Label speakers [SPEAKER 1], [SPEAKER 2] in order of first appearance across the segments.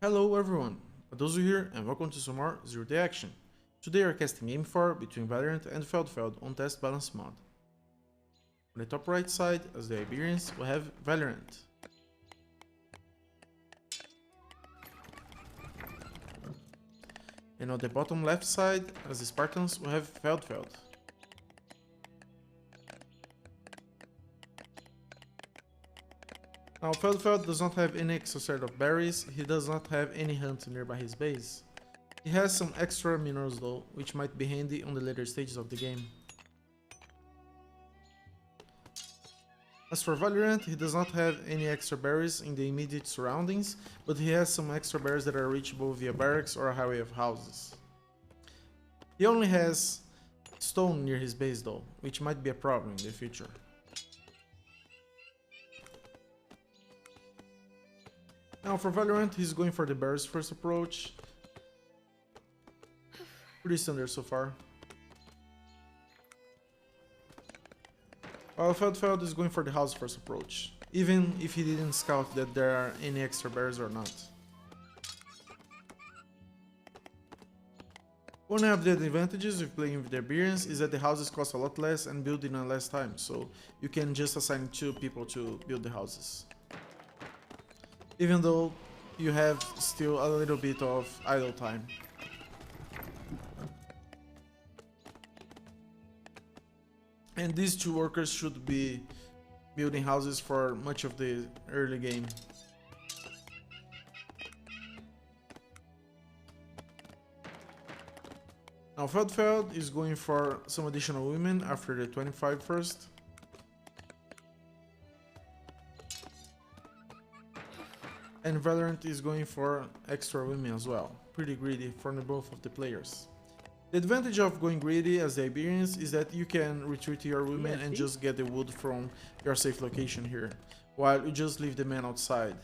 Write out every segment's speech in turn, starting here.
[SPEAKER 1] Hello everyone, Adozu here and welcome to some more Zero Day Action. Today we are casting Game 4 between Valihrant and Feldfeld on Test Balance mod. On the top right side, as the Iberians, we have Valihrant. And on the bottom left side, as the Spartans, we have Feldfeld. Now Feldfeld does not have any extra set of berries, he does not have any hunt nearby his base. He has some extra minerals though, which might be handy on the later stages of the game. As for Valihrant, he does not have any extra berries in the immediate surroundings, but he has some extra berries that are reachable via barracks or a highway of houses. He only has stone near his base though, which might be a problem in the future. Now for Valihrant, he's going for the bear's first approach. Pretty standard so far. While Feldfeld is going for the house first approach, even if he didn't scout that there are any extra bears or not. One of the advantages of playing with the Iberians is that the houses cost a lot less and build in a less time, so you can just assign 2 people to build the houses. Even though you have still a little bit of idle time. And these 2 workers should be building houses for much of the early game. Now Feldfeld is going for some additional women after the 25 first. And Valihrant is going for extra women as well, pretty greedy for both of the players. The advantage of going greedy as the Iberians is that you can retreat your women and just get the wood from your safe location here, while you just leave the men outside.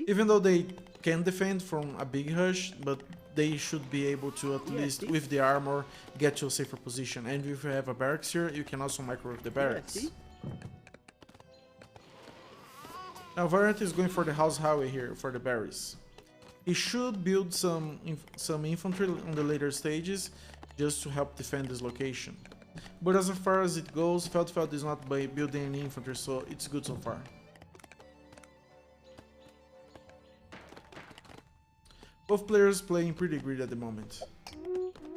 [SPEAKER 1] Even though they can defend from a big rush, but they should be able to at least with the armor get to a safer position. And if you have a barracks here, you can also microwave the barracks. Now Valihrant is going for the house highway here for the berries. He should build some infantry on the later stages just to help defend this location. But as far as it goes, Feldfeld is not building any infantry, so it's good so far. Both players playing pretty greedy at the moment.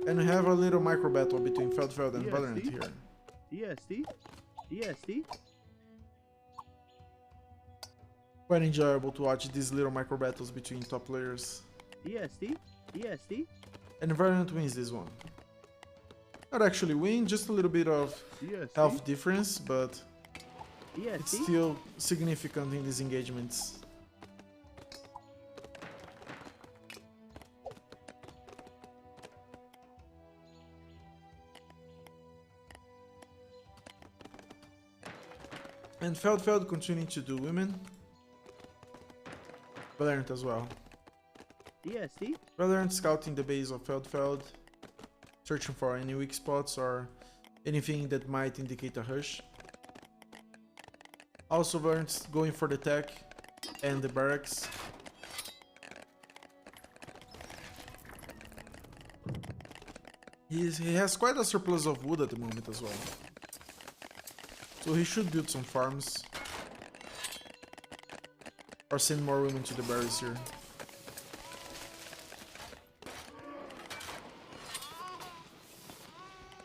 [SPEAKER 1] And we have a little micro battle between Feldfeld and Valihrant here. Quite enjoyable to watch these little micro battles between top players. And Valihrant wins this one. Not actually win, just a little bit of health difference, but it's still significant in these engagements. And Feldfeld continuing to do women. Valihrant as well. Valihrant scouting the base of Feldfeld, searching for any weak spots or anything that might indicate a rush. Also Valihrant going for the tech and the barracks. He has quite a surplus of wood at the moment as well. So he should build some farms. Or send more women to the berries here.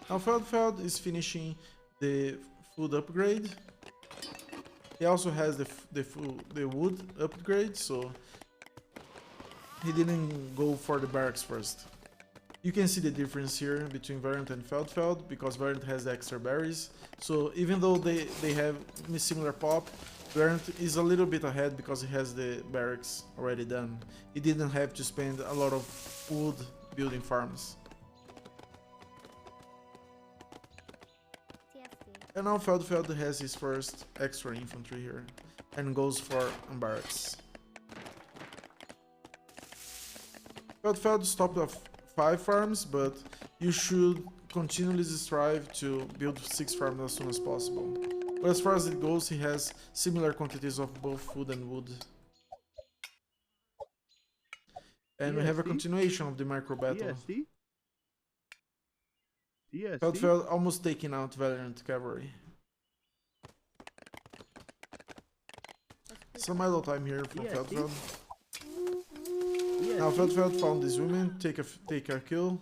[SPEAKER 1] Now Feldfeld is finishing the food upgrade. He also has the wood upgrade, so he didn't go for the barracks first. You can see the difference here between Valihrant and Feldfeld because Valihrant has the extra berries. So even though they have similar pop, Valihrant is a little bit ahead because he has the barracks already done. He didn't have to spend a lot of wood building farms. And now Feldfeld has his first extra infantry here and goes for barracks. Feldfeld stopped off 5 farms, but you should continually strive to build 6 farms as soon as possible. But as far as it goes, he has similar quantities of both food and wood. And we have a continuation of the micro battle. Feldfeld almost taking out Valihrant Cavalry. Some idle time here for Feldfeld. Now Feldfeld found these women, take a kill.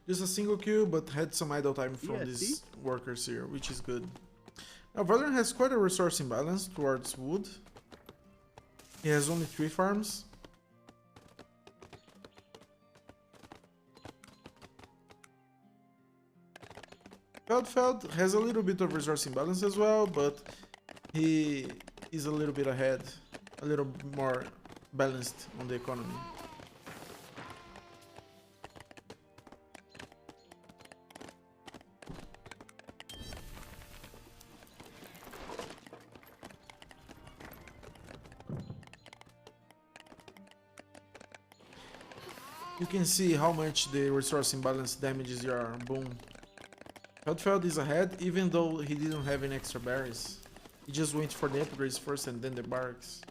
[SPEAKER 1] Just a single kill, but had some idle time from these workers here, which is good. Now Valihrant has quite a resource imbalance towards wood. He has only 3 farms. Feldfeld has a little bit of resource imbalance as well, but he is a little bit ahead, a little more balanced on the economy. You can see how much the resource imbalance damages your boom. Feldfeld is ahead even though he didn't have any extra berries. He just went for the upgrades first and then the barracks.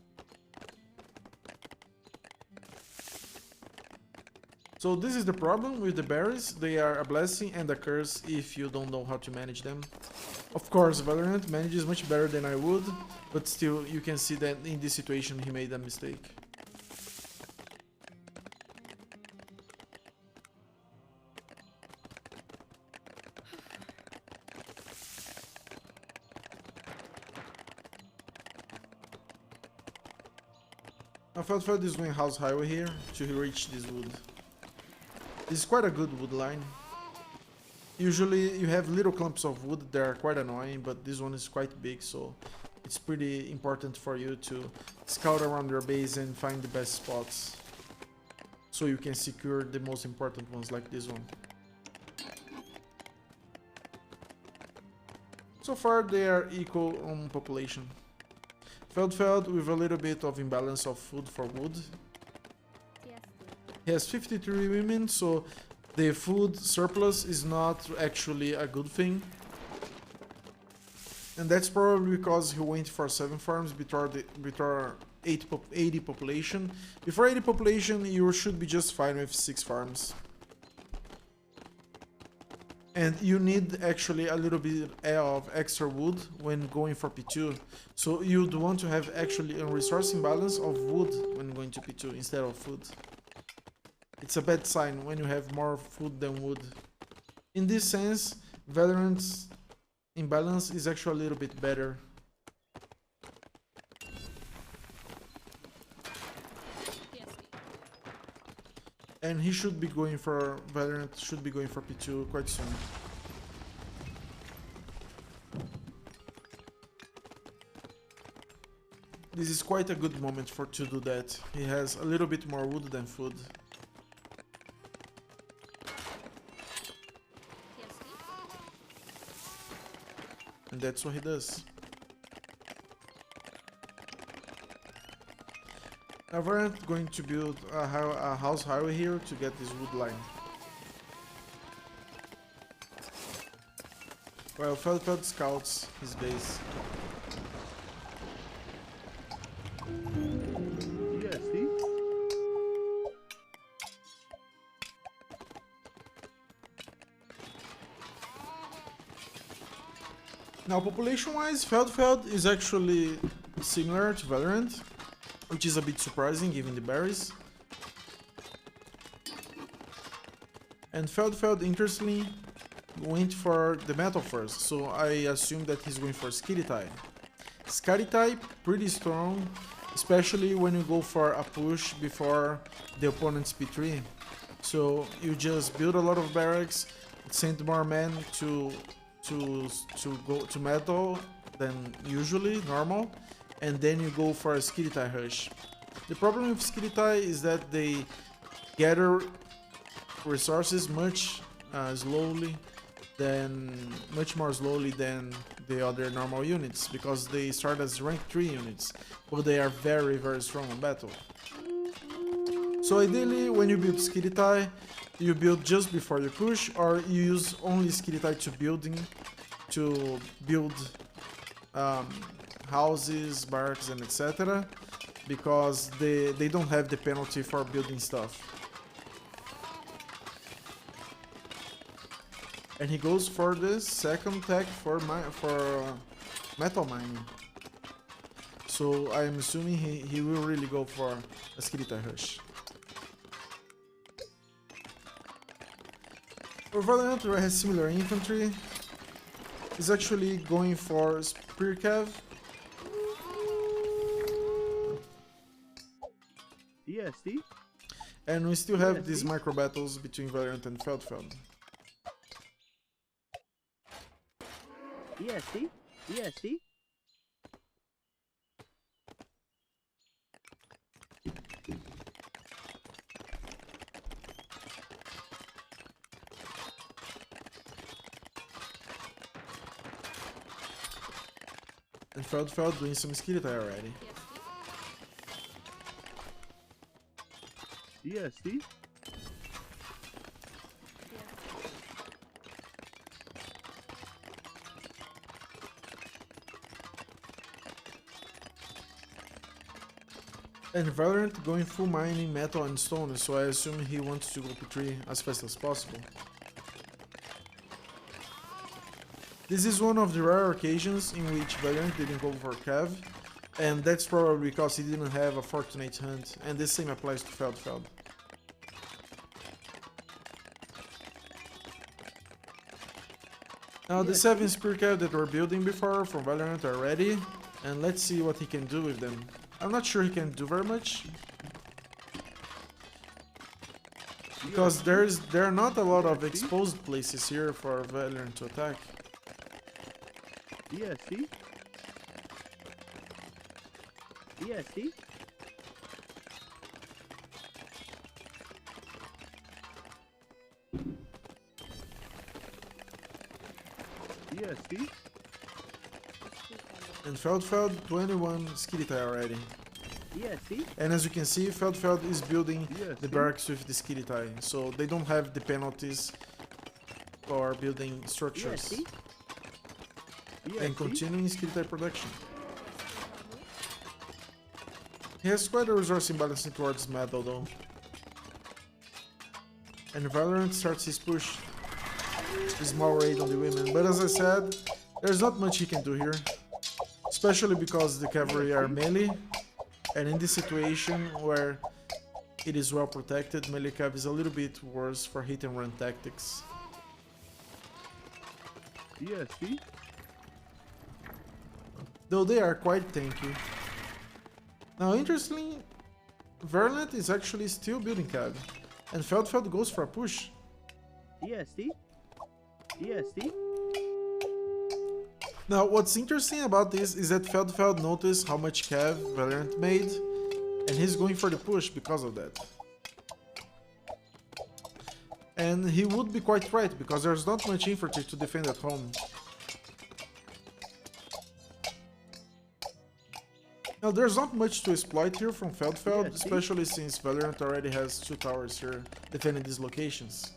[SPEAKER 1] So this is the problem with the berries. They are a blessing and a curse if you don't know how to manage them. Of course, Valihrant manages much better than I would, but still you can see that in this situation he made a mistake. Now Feldfeld is doing house highway here to reach this wood. This is quite a good wood line. Usually you have little clumps of wood that are quite annoying, but this one is quite big, so it's pretty important for you to scout around your base and find the best spots so you can secure the most important ones like this one. So far they are equal on population. Feldfeld with a little bit of imbalance of food for wood. He has 53 women, so the food surplus is not actually a good thing. And that's probably because he went for 7 farms before 80 population. Before 80 population, you should be just fine with 6 farms. And you need actually a little bit of extra wood when going for P2. So you'd want to have actually a resource imbalance of wood when going to P2 instead of food. It's a bad sign when you have more food than wood. In this sense, Valihrant's imbalance is actually a little bit better. And he should be going for, Valihrant should be going for P2 quite soon. This is quite a good moment to do that. He has a little bit more wood than food. And that's what he does. Now we're going to build a house highway here to get this wood line. While Feldfeld scouts his base. Now population-wise, Feldfeld is actually similar to Valihrant, which is a bit surprising given the berries. And Feldfeld, interestingly, went for the metal first, so I assume that he's going for Skitty type. Skitty type, pretty strong, especially when you go for a push before the opponent's P3. So you just build a lot of barracks, send more men to go to metal than usually normal, and then you go for a Skitty rush. The problem with Skitty is that they gather resources much more slowly than the other normal units, because they start as rank 3 units, but they are very, very strong in battle. So ideally, when you build skiritai, you build just before you push, or you use only skiritai to build houses, barracks, and etc. Because they don't have the penalty for building stuff. And he goes for the second tech for metal mining. So I'm assuming he will really go for a skiritai rush. For Valihrant, who has similar infantry, is actually going for spear cav.
[SPEAKER 2] ESD.
[SPEAKER 1] And we still have these micro battles between Valihrant and Feldfeld.
[SPEAKER 2] ESD. ESD.
[SPEAKER 1] And Feldfeld doing some skiritai already.
[SPEAKER 2] ESD.
[SPEAKER 1] And Valihrant going full mining metal and stone, so I assume he wants to go P3 as fast as possible. This is one of the rare occasions in which Valihrant didn't go for Cav, and that's probably because he didn't have a Fortunate Hunt, and the same applies to Feldfeld. Now the 7 Spear Cav that we're building before from Valihrant are ready, and let's see what he can do with them. I'm not sure he can do very much, because there are not a lot of exposed places here for Valihrant to attack.
[SPEAKER 2] ESD. ESD. ESD.
[SPEAKER 1] And Feldfeld 21 skiritai already.
[SPEAKER 2] ESD.
[SPEAKER 1] And as you can see, Feldfeld is building
[SPEAKER 2] Yes,
[SPEAKER 1] the barracks with the skiritai, so they don't have the penalties for building structures.
[SPEAKER 2] ESD.
[SPEAKER 1] And continuing skiritai production. He has quite a resource imbalancing towards metal though. And Valihrant starts his push. A small raid on the women, but as I said, there's not much he can do here. Especially because the cavalry are melee, and in this situation where it is well protected, melee cav is a little bit worse for hit and run tactics.
[SPEAKER 2] ESD.
[SPEAKER 1] Though they are quite tanky. Now interestingly, Valihrant is actually still building cav, and Feldfeld goes for a push.
[SPEAKER 2] ESD. ESD.
[SPEAKER 1] Now what's interesting about this is that Feldfeld noticed how much cav Valihrant made, and he's going for the push because of that. And he would be quite right, because there's not much infantry to defend at home. Now there's not much to exploit here from Feldfeld, especially since Valihrant already has 2 towers here defending these locations.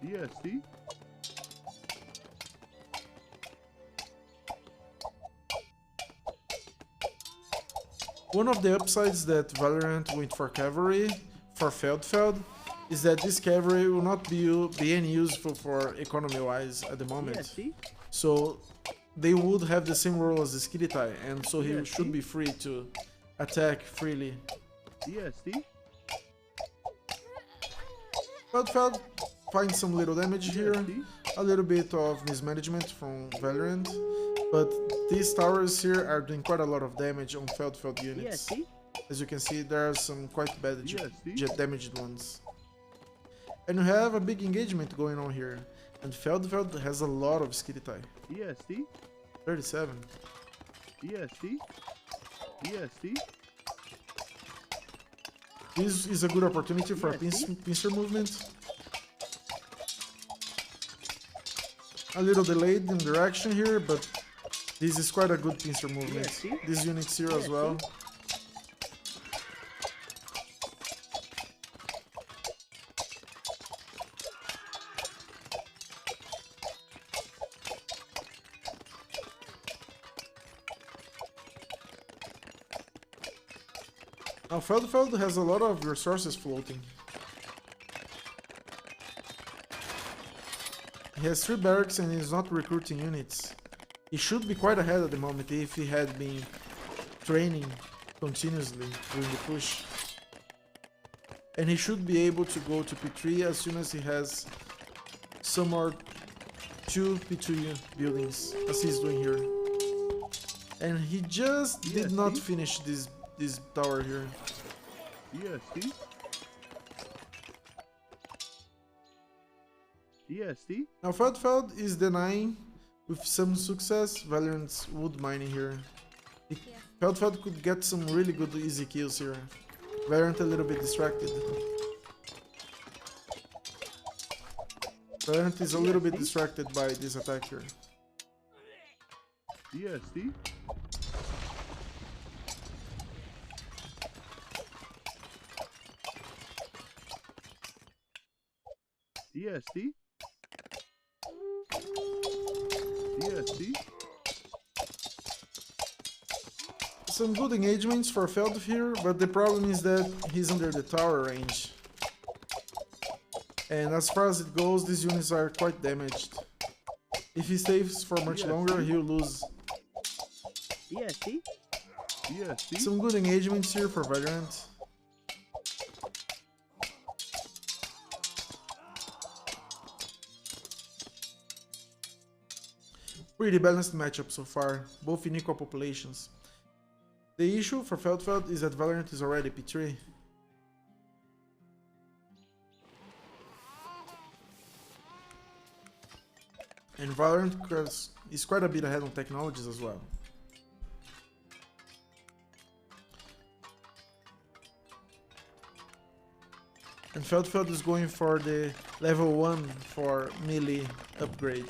[SPEAKER 2] ESD.
[SPEAKER 1] One of the upsides that Valihrant went for cavalry for Feldfeld is that this cavalry will not be any useful for economy-wise at the moment.
[SPEAKER 2] ESD.
[SPEAKER 1] So they would have the same role as the skiritai, and so he should be free to attack freely.
[SPEAKER 2] ESD.
[SPEAKER 1] Feldfeld finds some little damage here, a little bit of mismanagement from Valihrant, but these towers here are doing quite a lot of damage on Feldfeld units.
[SPEAKER 2] ESD.
[SPEAKER 1] As you can see, there are some quite bad
[SPEAKER 2] ESD.
[SPEAKER 1] damaged ones. And we have a big engagement going on here, and Feldfeld has a lot of skiritai.
[SPEAKER 2] ESD.
[SPEAKER 1] 37.
[SPEAKER 2] ESD. ESD.
[SPEAKER 1] This is a good opportunity for a pincer movement. A little delayed in direction here, but this is quite a good pincer movement. These units here as well. Now Feldfeld has a lot of resources floating. He has 3 barracks and is not recruiting units. He should be quite ahead at the moment if he had been training continuously during the push. And he should be able to go to P3 as soon as he has some more 2 P2 buildings, as he's doing here. And he just did not finish this tower here.
[SPEAKER 2] EST. EST.
[SPEAKER 1] Now Feldfeld is denying with some success Valihrant's wood mining here. Feldfeld could get some really good easy kills here. Valihrant a little bit distracted. Valihrant is a little bit distracted by this attack here.
[SPEAKER 2] EST. EST. EST.
[SPEAKER 1] Some good engagements for Feld here, but the problem is that he's under the tower range. And as far as it goes, these units are quite damaged. If he stays for much longer, he'll lose.
[SPEAKER 2] EST. EST.
[SPEAKER 1] Some good engagements here for Valihrant. Pretty balanced matchup so far, both in equal populations. The issue for Feldfeld is that Valihrant is already P3. And Valihrant is quite a bit ahead on technologies as well. And Feldfeld is going for the level 1 for melee upgrade.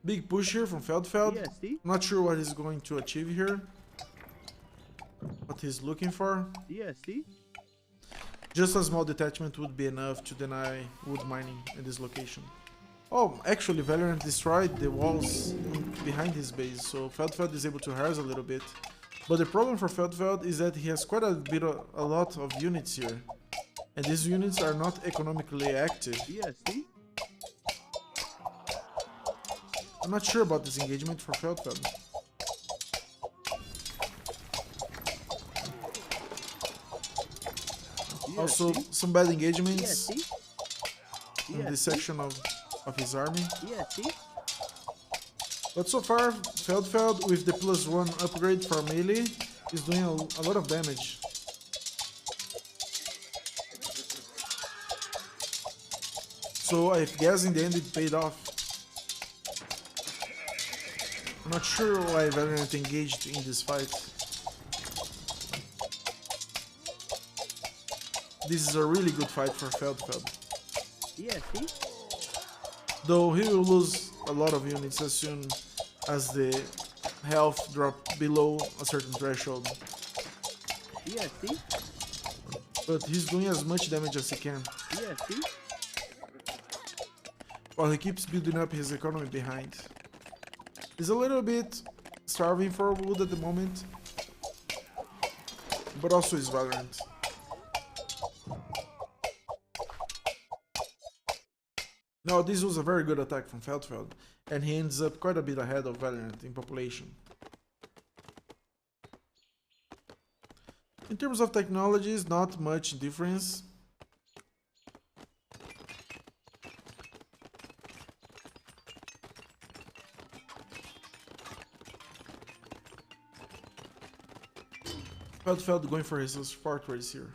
[SPEAKER 1] Big push here from Feldfeld.
[SPEAKER 2] EST.
[SPEAKER 1] Not sure what he's going to achieve here. What he's looking for.
[SPEAKER 2] EST.
[SPEAKER 1] Just a small detachment would be enough to deny wood mining in this location. Oh, actually Valihrant destroyed the walls behind his base, so Feldfeld is able to harass a little bit. But the problem for Feldfeld is that he has quite a lot of units here. And these units are not economically active.
[SPEAKER 2] EST.
[SPEAKER 1] I'm not sure about this engagement for Feldfeld. Also, some bad engagements in this section of his army. But so far, Feldfeld with the +1 upgrade for melee is doing a lot of damage. So I guess in the end it paid off. I'm not sure why Valihrant engaged in this fight. This is a really good fight for Feldfeld. Though he will lose a lot of units as soon as the health drop below a certain threshold. But he's doing as much damage as he can. While he keeps building up his economy behind. He's a little bit starving for wood at the moment, but also is Valihrant. Now this was a very good attack from Feldfeld, and he ends up quite a bit ahead of Valihrant in population. In terms of technologies, not much difference. Feldfeld going for his fortress here.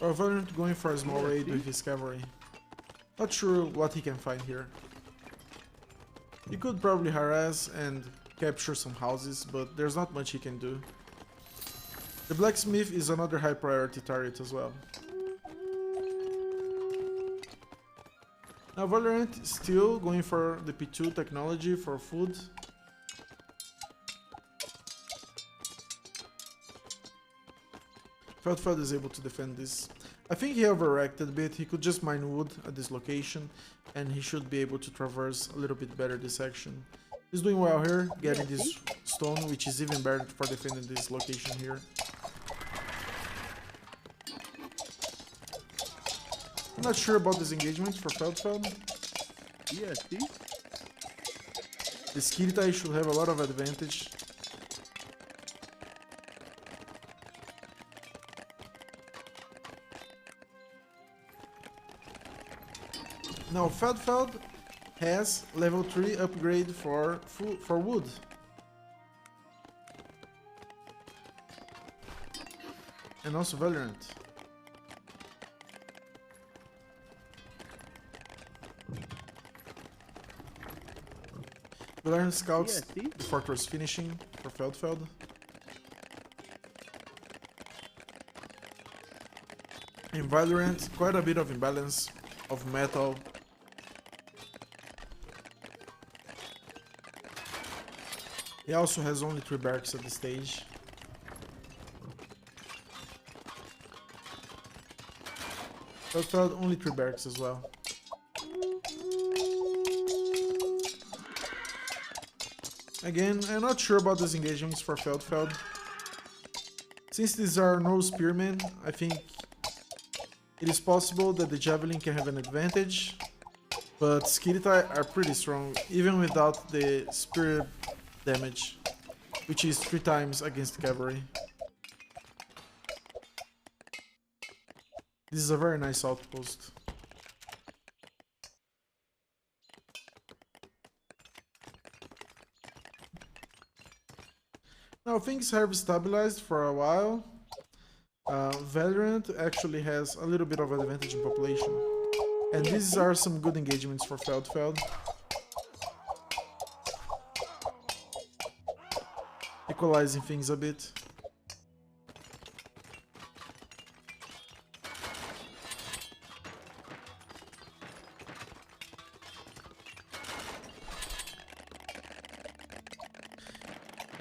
[SPEAKER 1] Or Valihrant going for a small raid with his cavalry. Not sure what he can find here. He could probably harass and capture some houses, but there's not much he can do. The blacksmith is another high priority target as well. Now Valihrant is still going for the P2 technology for food. Feldfeld is able to defend this. I think he overreacted a bit. He could just mine wood at this location, and he should be able to traverse a little bit better this section. He's doing well here, getting this stone, which is even better for defending this location here. I'm not sure about this engagement for Feldfeld.
[SPEAKER 2] Yeah, see?
[SPEAKER 1] The Skirtai should have a lot of advantage. Now Feldfeld has level 3 upgrade for wood. And also Valihrant. Valihrant scouts the fortress finishing for Feldfeld. In Valihrant, quite a bit of imbalance of metal. He also has only 3 barracks at this stage. Feldfeld only 3 barracks as well. Again, I'm not sure about these engagements for Feldfeld. Since these are no spearmen, I think it is possible that the javelin can have an advantage. But Skirtai are pretty strong, even without the spear damage, which is 3 times against Cavalry. This is a very nice outpost. Now things have stabilized for a while. Valihrant actually has a little bit of advantage in population. And these are some good engagements for Feldfeld. Equalizing things a bit.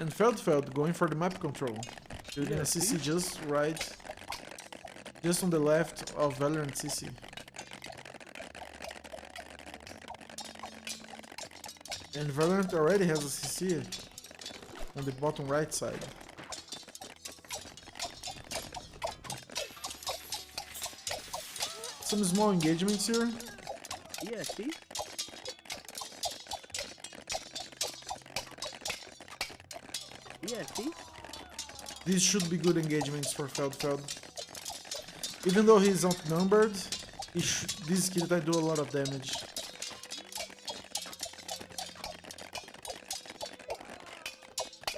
[SPEAKER 1] And Feldfeld going for the map control. Building a CC just right. Just on the left of Valihrant CC. And Valihrant already has a CC on the bottom right side. Some small engagements here.
[SPEAKER 2] Yeah, see? Yeah, see?
[SPEAKER 1] These should be good engagements for Feldfeld. Even though he's outnumbered, these Skirtai do a lot of damage.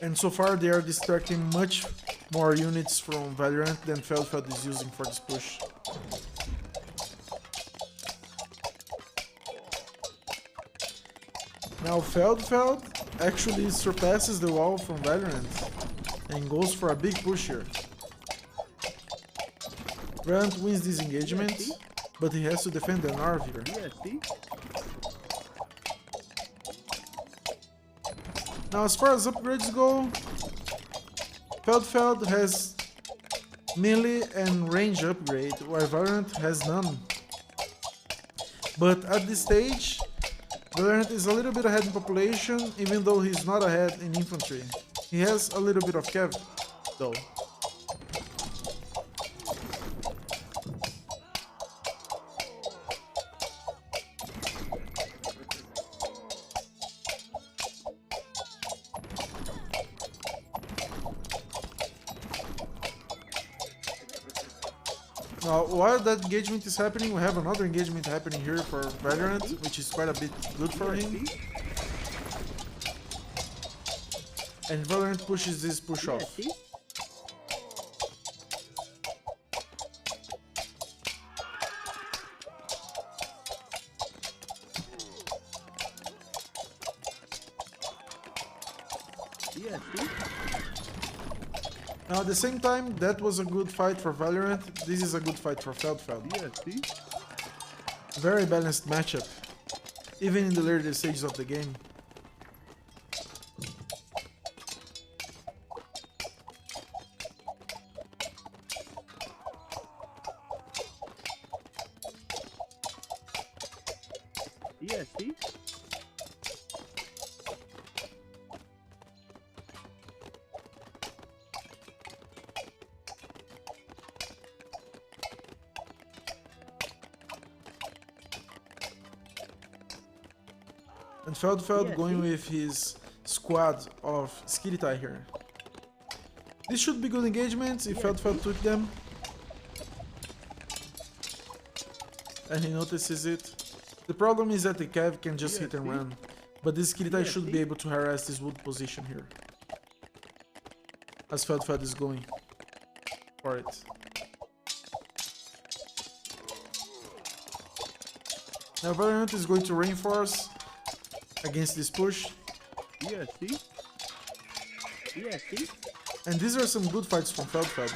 [SPEAKER 1] And so far they are distracting much more units from Valihrant than Feldfeld is using for this push. Now Feldfeld actually surpasses the wall from Valihrant and goes for a big push here. Valihrant wins this engagement, but he has to defend the Narv here.
[SPEAKER 2] Yeah, see?
[SPEAKER 1] Now as far as upgrades go, Feldfeld has melee and range upgrade, while Valihrant has none. But at this stage, Valihrant is a little bit ahead in population, even though he's not ahead in infantry. He has a little bit of cav, though. Now, while that engagement is happening, we have another engagement happening here for Valihrant, which is quite a bit good for him. And Valihrant pushes this push off.
[SPEAKER 2] Yeah, see?
[SPEAKER 1] Now at the same time, that was a good fight for Valihrant. This is a good fight for Feldfeld.
[SPEAKER 2] Yeah, see?
[SPEAKER 1] Very balanced matchup, even in the later stages of the game.
[SPEAKER 2] Yeah, see?
[SPEAKER 1] And Feldfeld
[SPEAKER 2] Yeah,
[SPEAKER 1] going
[SPEAKER 2] see?
[SPEAKER 1] with his squad of Skiritai here. This should be good engagements if
[SPEAKER 2] Yeah,
[SPEAKER 1] Feldfeld
[SPEAKER 2] see?
[SPEAKER 1] took them. And he notices it. The problem is that the Cav can just
[SPEAKER 2] Yeah,
[SPEAKER 1] hit and
[SPEAKER 2] see?
[SPEAKER 1] run. But this Skiritai
[SPEAKER 2] Yeah,
[SPEAKER 1] should be
[SPEAKER 2] see?
[SPEAKER 1] able to harass this wood position here. As Feldfeld is going for it. Now Valihrant is going to reinforce against this push.
[SPEAKER 2] Yeah, see? Yeah, see?
[SPEAKER 1] And these are some good fights from Feldfeld.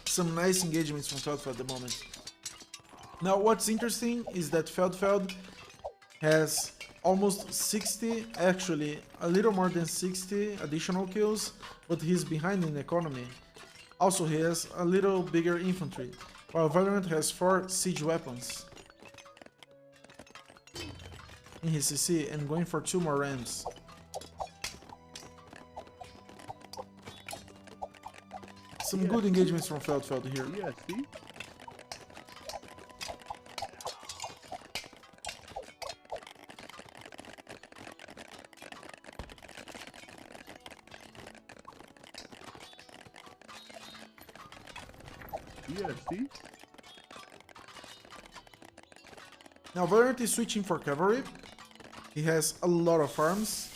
[SPEAKER 1] Some nice engagements from Feldfeld at the moment. Now what's interesting is that Feldfeld has almost 60, actually a little more than 60 additional kills, but he's behind in economy. Also he has a little bigger infantry, while Valihrant has 4 siege weapons in his CC and going for 2 more rams. Some
[SPEAKER 2] Yeah.
[SPEAKER 1] good engagements from Feldfeld here.
[SPEAKER 2] Yeah, see? Yeah, see?
[SPEAKER 1] Now Valihrant is switching for Cavalry. He has a lot of farms.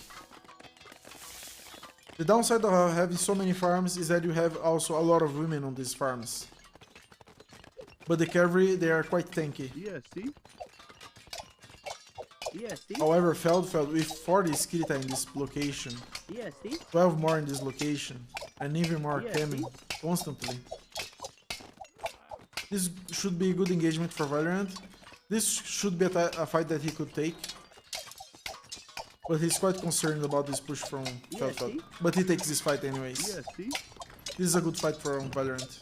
[SPEAKER 1] The downside of having so many farms is that you have also a lot of women on these farms. But the Cavalry, they are quite tanky.
[SPEAKER 2] Yeah, see? Yeah, see?
[SPEAKER 1] However, Feldfeld with 40 Skiritai in this location,
[SPEAKER 2] Yeah, see?
[SPEAKER 1] 12 more in this location, and even more
[SPEAKER 2] Yeah,
[SPEAKER 1] coming constantly. This should be a good engagement for Valihrant. This should be a fight that he could take. But he's quite concerned about this push from Feldfeld.
[SPEAKER 2] see?
[SPEAKER 1] But he takes this fight anyways.
[SPEAKER 2] Yeah, see?
[SPEAKER 1] This is a good fight for Valihrant.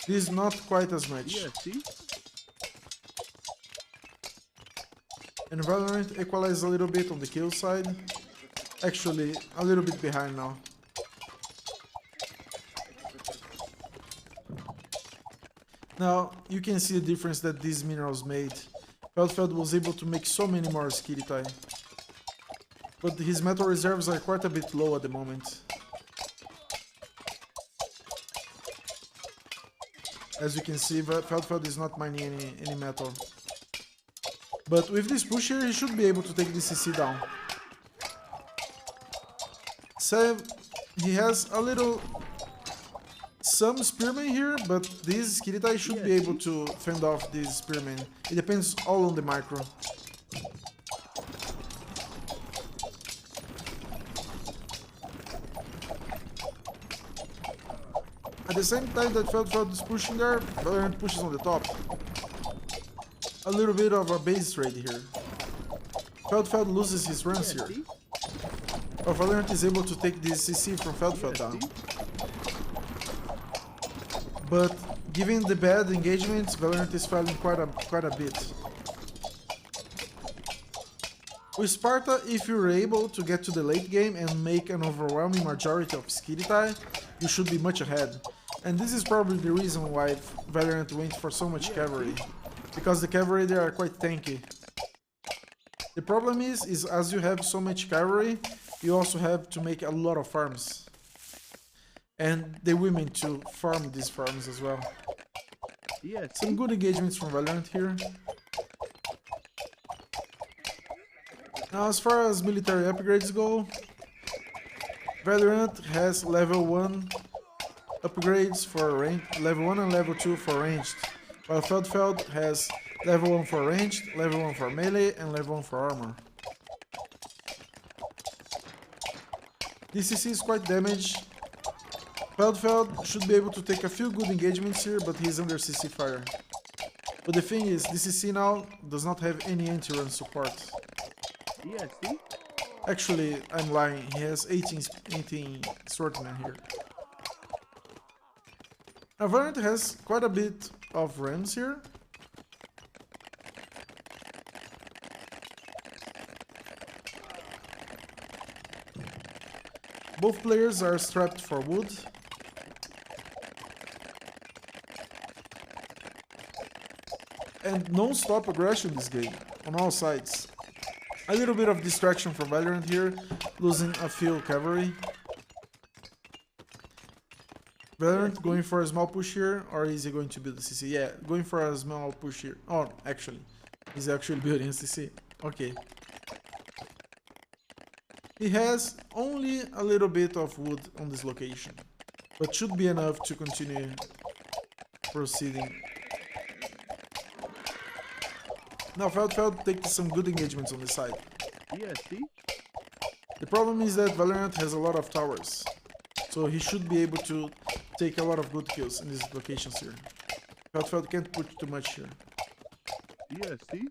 [SPEAKER 1] This is not quite as much.
[SPEAKER 2] Yeah, see?
[SPEAKER 1] And Valihrant equalized a little bit on the kill side. Actually, a little bit behind now. Now, you can see the difference that these minerals made. Feldfeld was able to make so many more Skiritai. But his metal reserves are quite a bit low at the moment. As you can see, Feldfeld is not mining any metal. But with this push here, he should be able to take the CC down. So, he has a little... some spearmen here, but these Skiritai should be able to fend off these spearmen. It depends all on the micro. At the same time that Feldfeld is pushing there, Valihrant pushes on the top. A little bit of a base trade here. Feldfeld loses his runs here. But Valihrant is able to take this CC from Feldfeld down. But given the bad engagements, Valihrant is failing quite a bit. With Sparta, if you're able to get to the late game and make an overwhelming majority of Skiritai, you should be much ahead. And this is probably the reason why Valihrant went for so much Cavalry. Because the Cavalry, they are quite tanky. The problem is as you have so much Cavalry, you also have to make a lot of farms. And the women to farm these farms as well.
[SPEAKER 2] Yeah,
[SPEAKER 1] Some good engagements from Valihrant here. Now as far as military upgrades go, Valihrant has level 1 upgrades for range, level 1 and level 2 for ranged, while Feldfeld has level 1 for ranged, level 1 for melee, and level 1 for armor. DCC is quite damaged. Feldfeld should be able to take a few good engagements here, but he's under CC fire. But the thing is, DCC now does not have any anti-run support.
[SPEAKER 2] Yeah, see?
[SPEAKER 1] Actually, I'm lying. He has 18 swordsmen here. Now, Valihrant has quite a bit of rams here. Both players are strapped for wood. And non-stop aggression this game, on all sides. A little bit of distraction for Valihrant here, losing a few cavalry. Valihrant going for a small push here, or is he going to build a CC? Yeah, going for a small push here. Oh, actually. He's actually building a CC. Okay. He has only a little bit of wood on this location, but should be enough to continue proceeding. Now Feldfeld takes some good engagements on this side.
[SPEAKER 2] Yeah, see?
[SPEAKER 1] The problem is that Valihrant has a lot of towers, so he should be able to take a lot of good kills in these locations here. Feldfeld can't put too much here.
[SPEAKER 2] Yeah, see?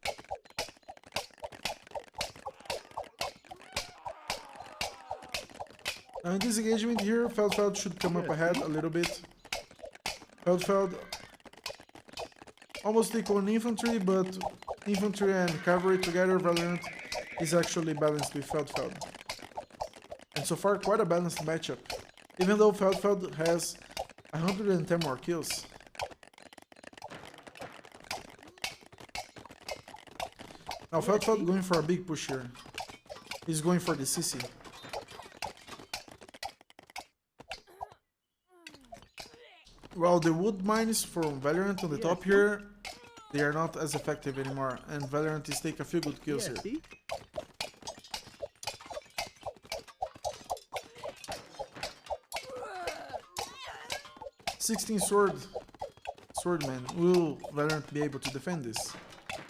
[SPEAKER 1] Now in this engagement here, Feldfeld should come up ahead a little bit. Feldfeld almost equal in infantry, but infantry and cavalry together, Valihrant is actually balanced with Feldfeld. And so far, quite a balanced matchup. Even though Feldfeld has 110 more kills. Now Feldfeld going for a big push here. He's going for the CC. Well, the wood mines from Valihrant on the top here, they are not as effective anymore, and Valihrant is taking a few good kills here.
[SPEAKER 2] See?
[SPEAKER 1] 16 swordmen. Will Valihrant be able to defend this?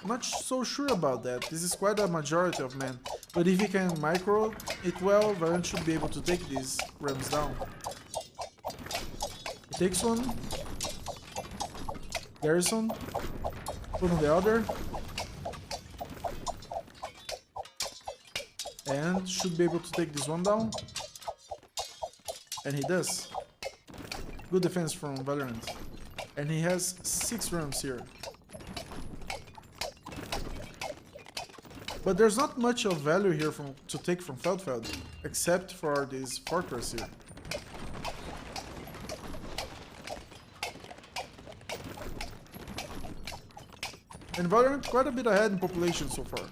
[SPEAKER 1] I'm not so sure about that. This is quite a majority of men. But if he can micro it well, Valihrant should be able to take these rams down. He takes one. Garrison. Put on the other. And should be able to take this one down. And he does. Good defense from Valihrant. And he has 6 rams here. But there's not much of value here to take from Feldfeld, except for this fortress here. And Valihrant quite a bit ahead in population so far.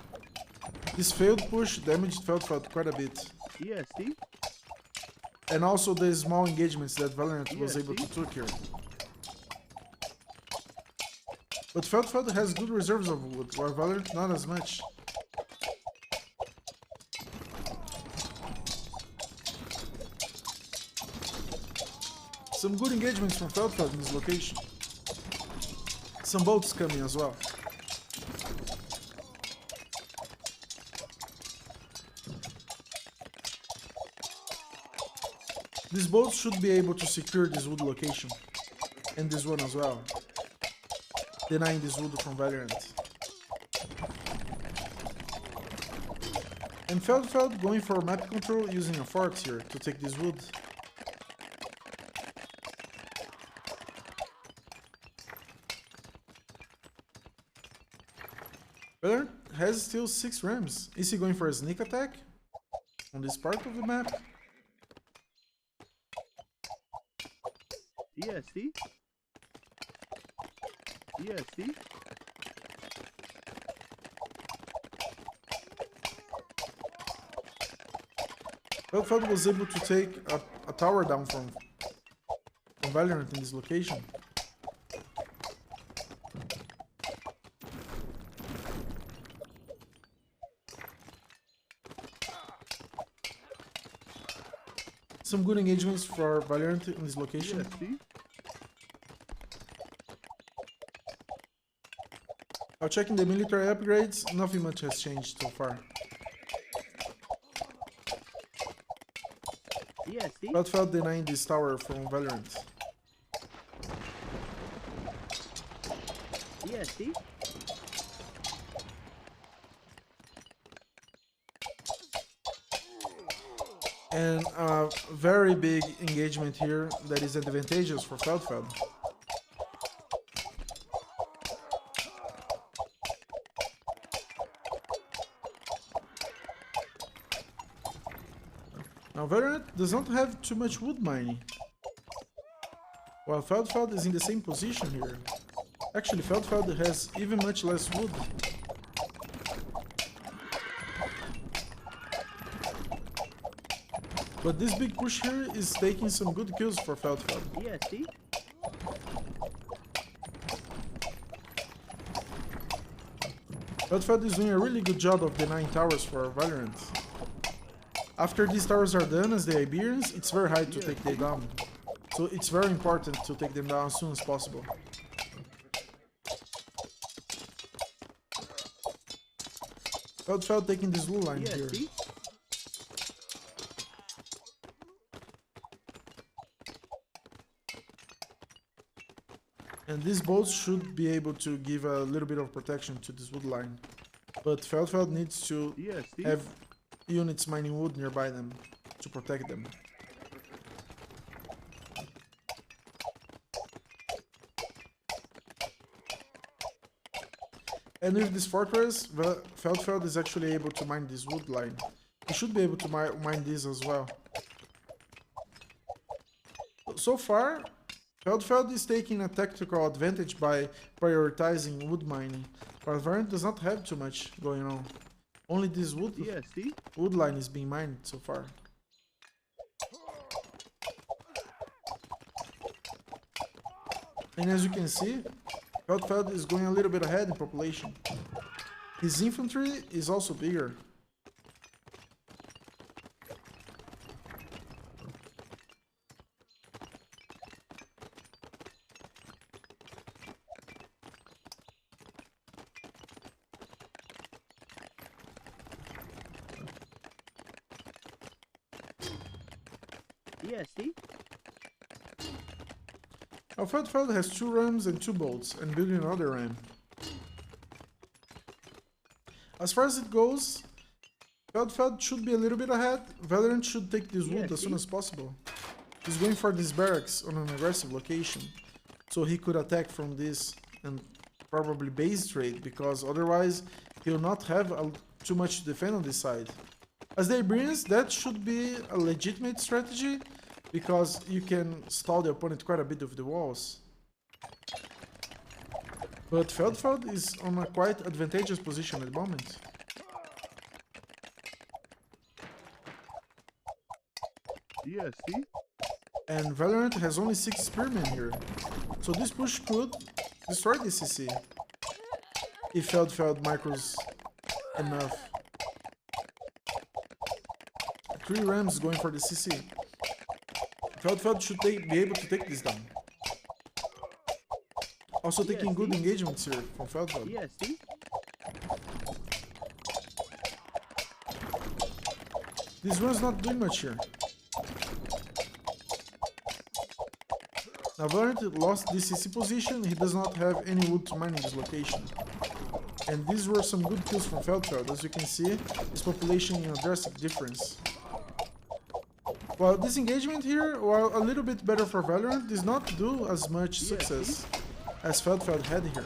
[SPEAKER 1] This failed push damaged Feldfeld quite a bit.
[SPEAKER 2] Yeah, see?
[SPEAKER 1] And also the small engagements that Valihrant was able to take here. But Feldfeld has good reserves of wood, while Valihrant not as much. Some good engagements from Feldfeld in this location. Some boats coming as well. These boats should be able to secure this wood location. And this one as well. Denying this wood from Valihrant. And Feldfeld going for map control using a fort here to take this wood. Valihrant has still 6 rams. Is he going for a sneak attack on this part of the map?
[SPEAKER 2] Yeah, see? Yeah, see?
[SPEAKER 1] Feldfeld was able to take a tower down from Valihrant in this location. Some good engagements for Valihrant in this location.
[SPEAKER 2] Yeah, see?
[SPEAKER 1] Now checking the military upgrades, nothing much has changed so far.
[SPEAKER 2] Yeah, see?
[SPEAKER 1] Feldfeld denying this tower from Valihrant.
[SPEAKER 2] Yeah, see?
[SPEAKER 1] And a very big engagement here that is advantageous for Feldfeld. Now Valihrant does not have too much wood mining, while Feldfeld is in the same position here. Actually, Feldfeld has even much less wood. But this big push here is taking some good kills for Feldfeld.
[SPEAKER 2] Yeah, see?
[SPEAKER 1] Feldfeld is doing a really good job of denying towers for Valihrant. After these towers are done as the Iberians, it's very hard to take them down. So it's very important to take them down as soon as possible. Feldfeld taking this blue line here.
[SPEAKER 2] See?
[SPEAKER 1] And these bolts should be able to give a little bit of protection to this wood line. But Feldfeld needs to have units mining wood nearby them to protect them. And with this fortress, Feldfeld is actually able to mine this wood line. He should be able to mine this as well. So far, Feldfeld is taking a tactical advantage by prioritizing wood mining, but Valihrant does not have too much going on. Only this wood line is being mined so far. And as you can see, Feldfeld is going a little bit ahead in population. His infantry is also bigger.
[SPEAKER 2] Yeah, see?
[SPEAKER 1] Now Feldfeld has 2 rams and 2 bolts, and building another ram. As far as it goes, Feldfeld should be a little bit ahead. Valihrant should take this wood as soon as possible. He's going for these barracks on an aggressive location, so he could attack from this and probably base trade, because otherwise he will not have too much to defend on this side. As the Iberians, that should be a legitimate strategy, because you can stall the opponent quite a bit with the walls. But Feldfeld is on a quite advantageous position at the moment.
[SPEAKER 2] Yeah, see?
[SPEAKER 1] And Valihrant has only 6 spearmen here, so this push could destroy the CC if Feldfeld micros enough. 3 rams going for the CC. Feldfeld should be able to take this down. Also taking good engagements here from Feldfeld.
[SPEAKER 2] Yeah, see?
[SPEAKER 1] This one's not doing much here. Now Valihrant lost this CC position, he does not have any wood to mine in this location. And these were some good kills from Feldfeld. As you can see, his population in a drastic difference. Well, this engagement here, while a little bit better for Valihrant, does not do as much success as Feldfeld had here.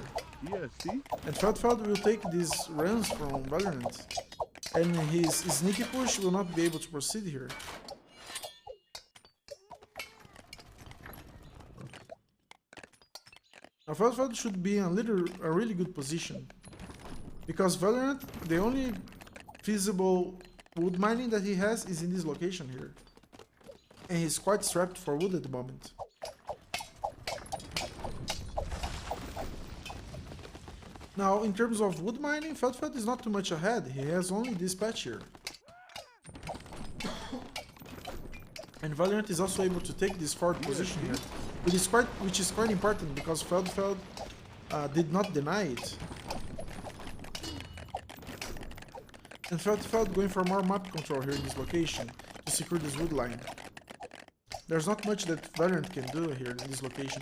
[SPEAKER 2] Yeah, see?
[SPEAKER 1] And Feldfeld will take these runs from Valihrant, and his sneaky push will not be able to proceed here. Now Feldfeld should be in a really good position, because Valihrant, the only feasible wood mining that he has is in this location here. And he's quite strapped for wood at the moment. Now, in terms of wood mining, Feldfeld is not too much ahead. He has only this patch here. And Valihrant is also able to take this forward position here, which is quite important because Feldfeld did not deny it. And Feldfeld going for more map control here in this location to secure this wood line. There's not much that Valihrant can do here in this location.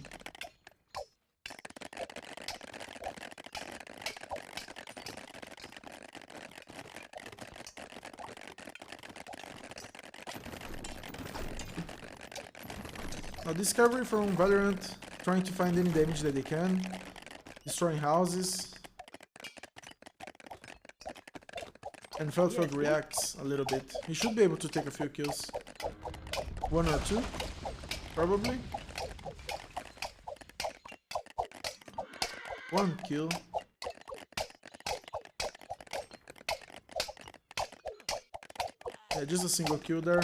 [SPEAKER 1] Now this cavalry from Valihrant trying to find any damage that they can, destroying houses. And Feldfeld reacts a little bit. He should be able to take a few kills. 1 or 2, probably. 1 kill. Yeah, just a single kill there.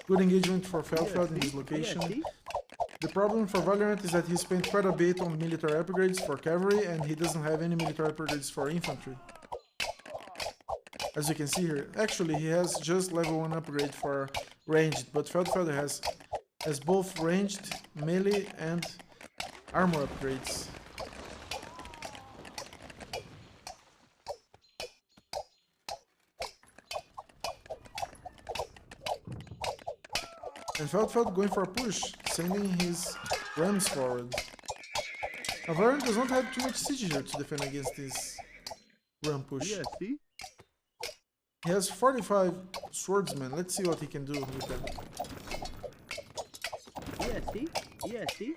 [SPEAKER 1] Good engagement for Feldfeld in this location. The problem for Valihrant is that he spent quite a bit on military upgrades for cavalry and he doesn't have any military upgrades for infantry. As you can see here, actually he has just level 1 upgrade for ranged, but Feldfeld has both ranged, melee and armor upgrades. And Feldfeld going for a push, sending his rams forward. Now Valihrant does not have too much siege here to defend against this ram push.
[SPEAKER 2] Yeah, see?
[SPEAKER 1] He has 45 swordsmen. Let's see what he can do with them.
[SPEAKER 2] Yeah, see? Yeah, see?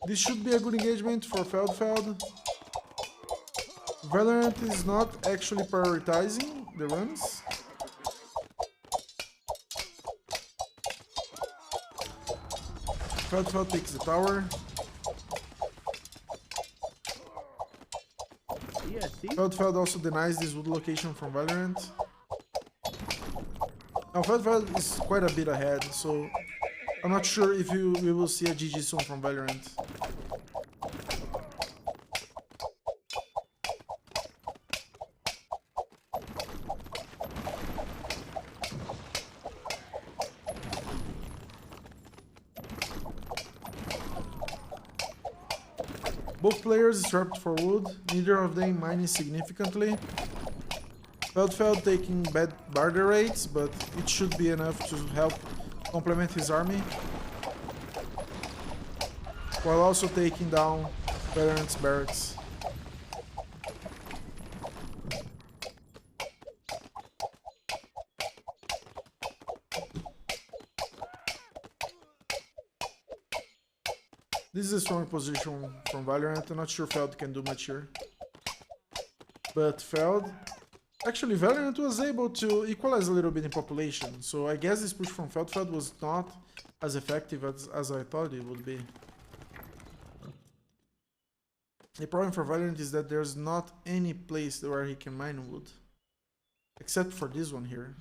[SPEAKER 1] This should be a good engagement for Feldfeld. Valihrant is not actually prioritizing the runs. Feldfeld takes the tower.
[SPEAKER 2] Yeah, see?
[SPEAKER 1] Feldfeld also denies this wood location from Valihrant. Now Feldfeld is quite a bit ahead, so I'm not sure if we will see a GG soon from Valihrant. Both players strapped for wood, neither of them mining significantly. Feldfeld taking bad barter rates, but it should be enough to help complement his army, while also taking down Valihrant's barracks. This is a strong position from Valihrant. I'm not sure Feld can do much here. But Feld... Actually, Valihrant was able to equalize a little bit in population, so I guess this push from Feldfeld was not as effective as I thought it would be. The problem for Valihrant is that there's not any place where he can mine wood. Except for this one here.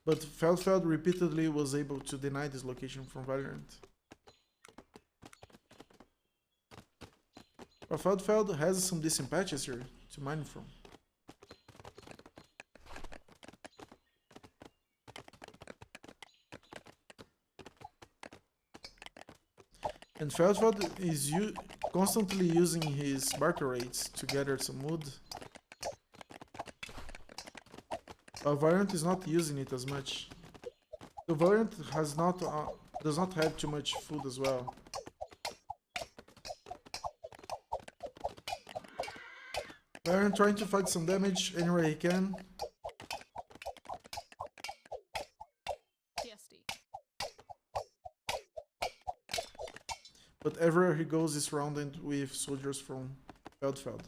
[SPEAKER 1] But Feldfeld repeatedly was able to deny this location from Valihrant. But Feldfeld has some decent patches here to mine from. And Feldfeld is constantly using his barter rates to gather some wood. But Valihrant is not using it as much. The Valihrant does not have too much food as well. Valihrant trying to fight some damage anywhere he can. But everywhere he goes is surrounded with soldiers from Feldfeld.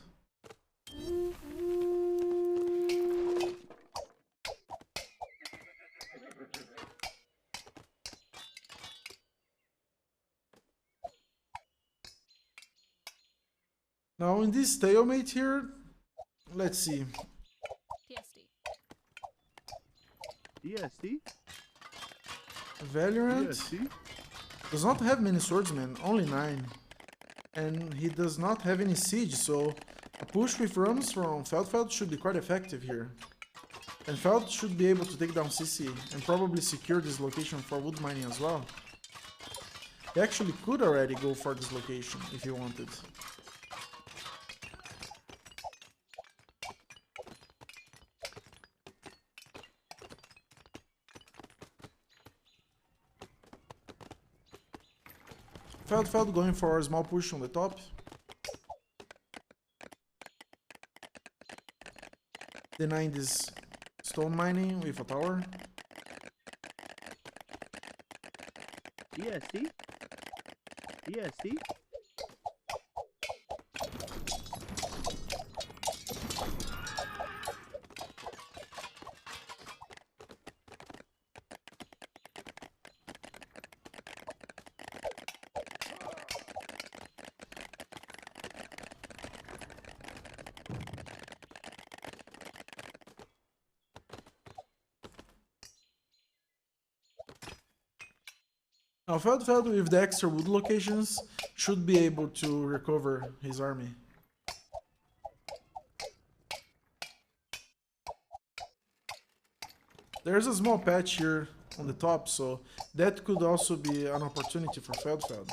[SPEAKER 1] Now in this stalemate here, let's see.
[SPEAKER 2] ESD?
[SPEAKER 1] Valihrant
[SPEAKER 2] ESD?
[SPEAKER 1] does not have many swordsmen, only 9. And he does not have any siege, so a push with rams from Feldfeld should be quite effective here. And Feld should be able to take down CC and probably secure this location for wood mining as well. He actually could already go for this location if he wanted. Feldfeld going for a small push on the top. denying this stone mining with a tower.
[SPEAKER 2] Yeah, see? Yeah, see?
[SPEAKER 1] Now Feldfeld with the extra wood locations should be able to recover his army. There's a small patch here on the top, so that could also be an opportunity for Feldfeld.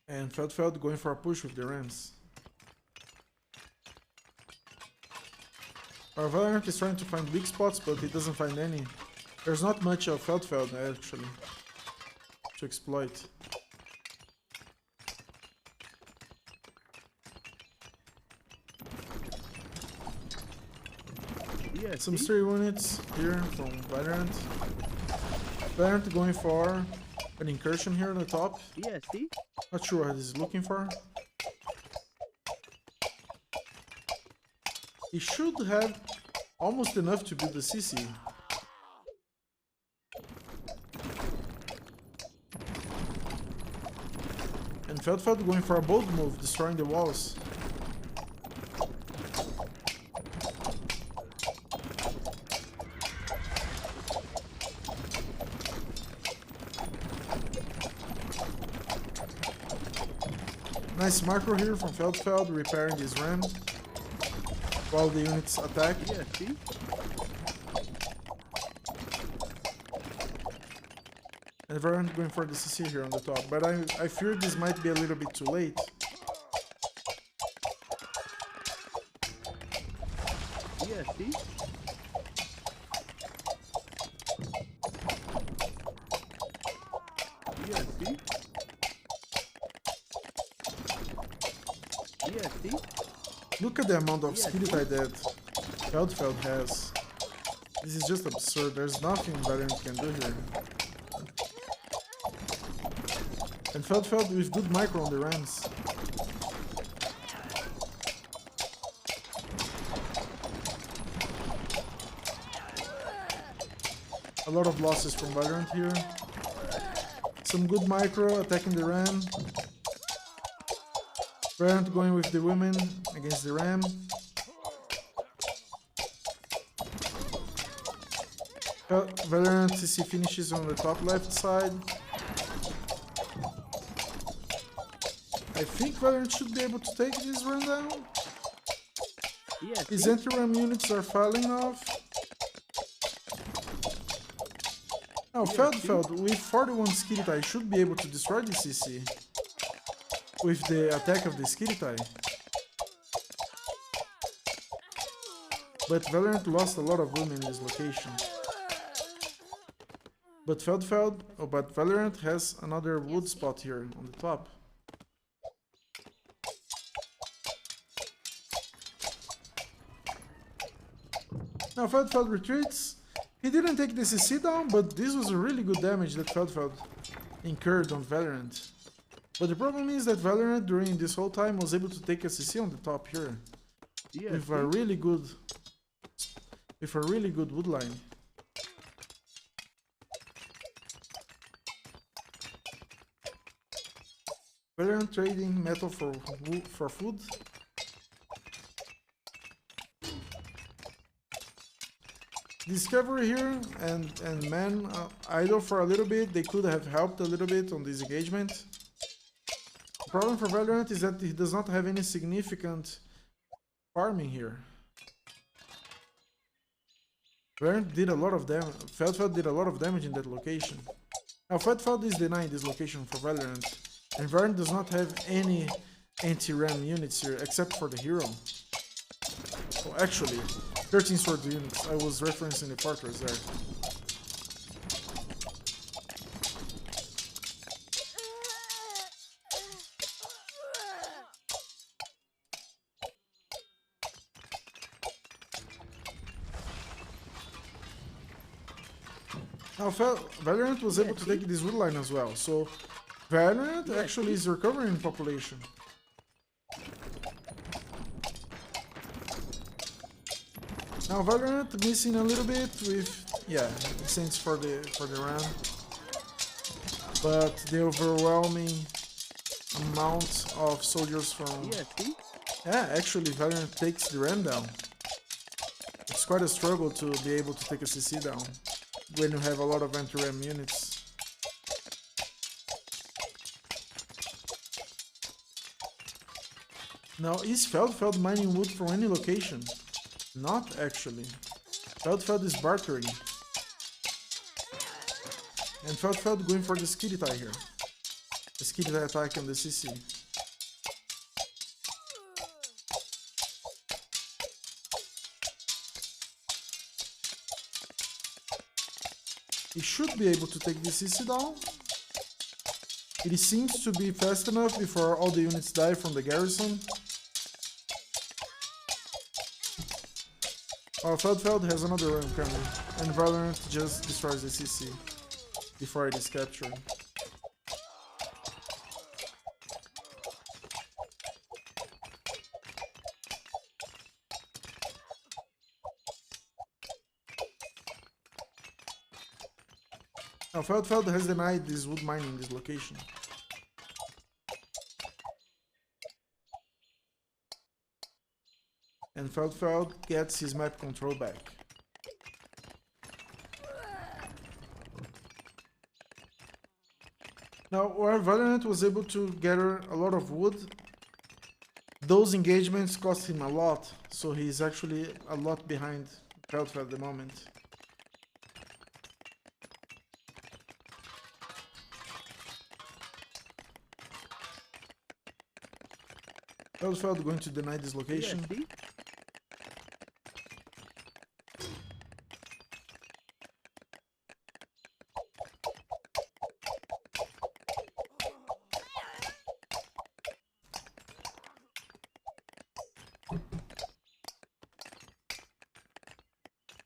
[SPEAKER 1] And Feldfeld going for a push with the Rams. Our Valihrant is trying to find weak spots, but he doesn't find any. There's not much of Feldfeld actually to exploit.
[SPEAKER 2] Yeah,
[SPEAKER 1] Some
[SPEAKER 2] see?
[SPEAKER 1] stray units here from Valihrant. Valihrant going for an incursion here on the top.
[SPEAKER 2] Yeah, see?
[SPEAKER 1] Not sure what he's looking for. He should have almost enough to build the CC. And Feldfeld going for a bold move, destroying the walls. Nice macro here from Feldfeld, repairing his ram while the units attack.
[SPEAKER 2] Yeah, see?
[SPEAKER 1] And Valihrant going for the CC here on the top, but I fear this might be a little bit too late.
[SPEAKER 2] Yeah, see? Yeah, see? Yeah, see?
[SPEAKER 1] Look at the amount of
[SPEAKER 2] Yeah,
[SPEAKER 1] skirmishing that Feldfeld has. This is just absurd. There's nothing Valihrant can do here. And Feldfeld with good micro on the rams. A lot of losses from Valihrant here. Some good micro attacking the ram. Valihrant going with the women against the ram. Valihrant CC finishes on the top left side. I think Valihrant should be able to take this run down.
[SPEAKER 2] Yeah,
[SPEAKER 1] His
[SPEAKER 2] see?
[SPEAKER 1] anti-ram units are falling off. Now Feldfeld with 41 skirmishing should be able to destroy the CC with the attack of the skirmishing. But Valihrant lost a lot of women in this location. But Valihrant has another wood spot here on the top. Now Feldfeld retreats. He didn't take the CC down, but this was a really good damage that Feldfeld incurred on Valihrant. But the problem is that Valihrant during this whole time was able to take a CC on the top here.
[SPEAKER 2] Yeah,
[SPEAKER 1] With
[SPEAKER 2] see?
[SPEAKER 1] a really good wood line. Valihrant trading metal for food. This cavalry here and men idle for a little bit. They could have helped a little bit on this engagement. The problem for Valihrant is that he does not have any significant farming here. Valihrant did a lot of damage. Feldfeld did a lot of damage in that location. Now Feldfeld is denying this location for Valihrant, and Valihrant does not have any anti-ram units here except for the hero. Oh, actually, 13 sword units. I was referencing the fortress there. Now Valihrant was able to take this wood line as well, so Valihrant actually is recovering in population. Now Valihrant missing a little bit with Saints for the ram, but the overwhelming amount of soldiers from actually Valihrant takes the ram down. It's quite a struggle to be able to take a CC down when you have a lot of anti-ram units. Now, is Feldfeld mining wood from any location? Not actually. Feldfeld is bartering. And Feldfeld going for the skitty tie here. The skitty tie attack on the CC. He should be able to take the CC down. It seems to be fast enough before all the units die from the garrison. Oh, Feldfeld has another room coming, and Valihrant just destroys the CC before it is captured. Now Feldfeld has denied this wood mining in this location. And Feldfeld gets his map control back. Now, where Valihrant was able to gather a lot of wood, those engagements cost him a lot, so he's actually a lot behind Feldfeld at the moment. Feldfeld going to deny this location.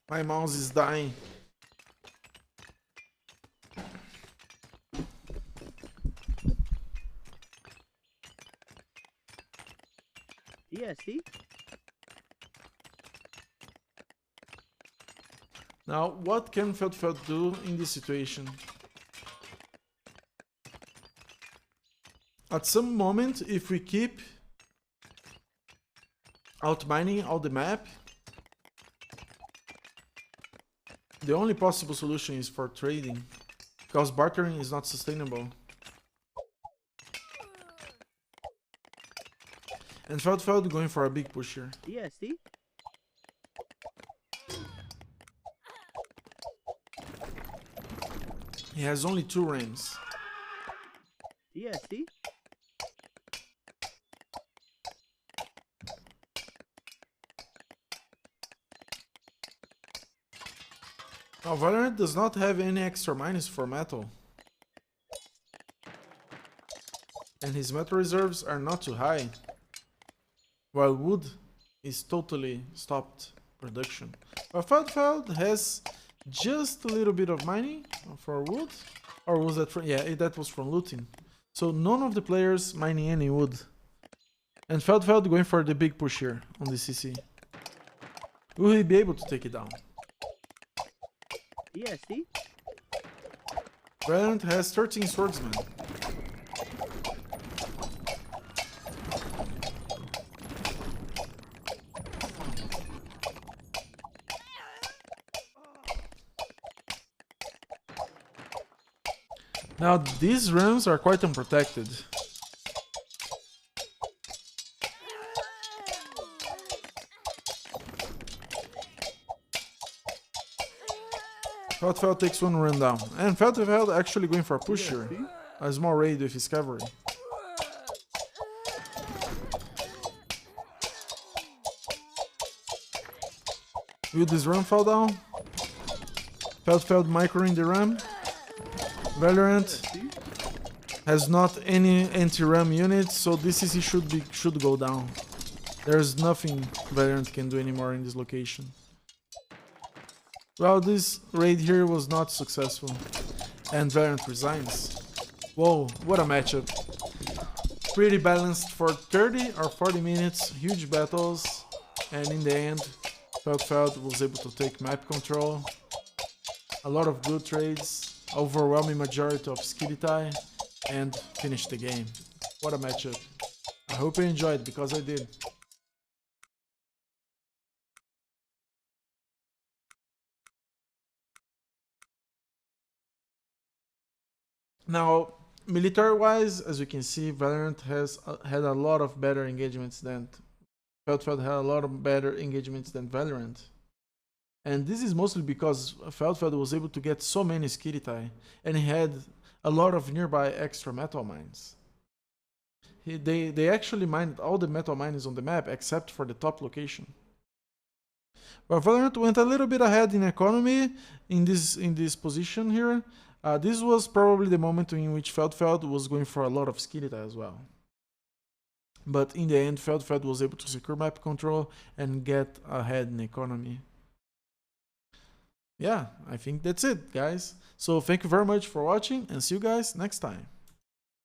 [SPEAKER 1] My mouse is dying.
[SPEAKER 2] See?
[SPEAKER 1] Now, what can Feldfeld do in this situation? At some moment, if we keep outmining all the map, the only possible solution is for trading, because bartering is not sustainable. And Feldfeld going for a big push here.
[SPEAKER 2] See?
[SPEAKER 1] He has only 2 rams.
[SPEAKER 2] See?
[SPEAKER 1] Now Valihrant does not have any extra minus for metal. And his metal reserves are not too high. While wood is totally stopped production. But Feldfeld has just a little bit of mining for wood. Or was that from... yeah, that was from looting. So none of the players mining any wood. And Feldfeld going for the big push here on the CC. Will he be able to take it down?
[SPEAKER 2] See?
[SPEAKER 1] Valihrant has 13 swordsmen. Now these rams are quite unprotected. Feldfeld takes one run down. And Feldfeld actually going for a push here.
[SPEAKER 2] see?
[SPEAKER 1] A small raid with his cavalry. Will this ram fall down? Feldfeld microing the ram. Valihrant
[SPEAKER 2] See?
[SPEAKER 1] has not any anti-ram units, so this CC should go down. There's nothing Valihrant can do anymore in this location. Well, this raid here was not successful, and Valihrant resigns. Whoa, what a matchup. Pretty balanced for 30 or 40 minutes, huge battles, and in the end, Feldfeld was able to take map control, a lot of good trades, overwhelming majority of skillitai, and finish the game. What a matchup. I hope you enjoyed, because I did. Now, military-wise, as you can see, Valihrant has had a lot of better engagements than Feldfeld had a lot of better engagements than Valihrant. And this is mostly because Feldfeld was able to get so many skillitai, and he had a lot of nearby extra metal mines. They actually mined all the metal mines on the map except for the top location. Well, Valihrant went a little bit ahead in economy in this position here. This was probably the moment in which Feldfeld was going for a lot of skillitai as well. But in the end, Feldfeld was able to secure map control and get ahead in economy. Yeah, I think that's it, guys. So thank you very much for watching, and see you guys next time.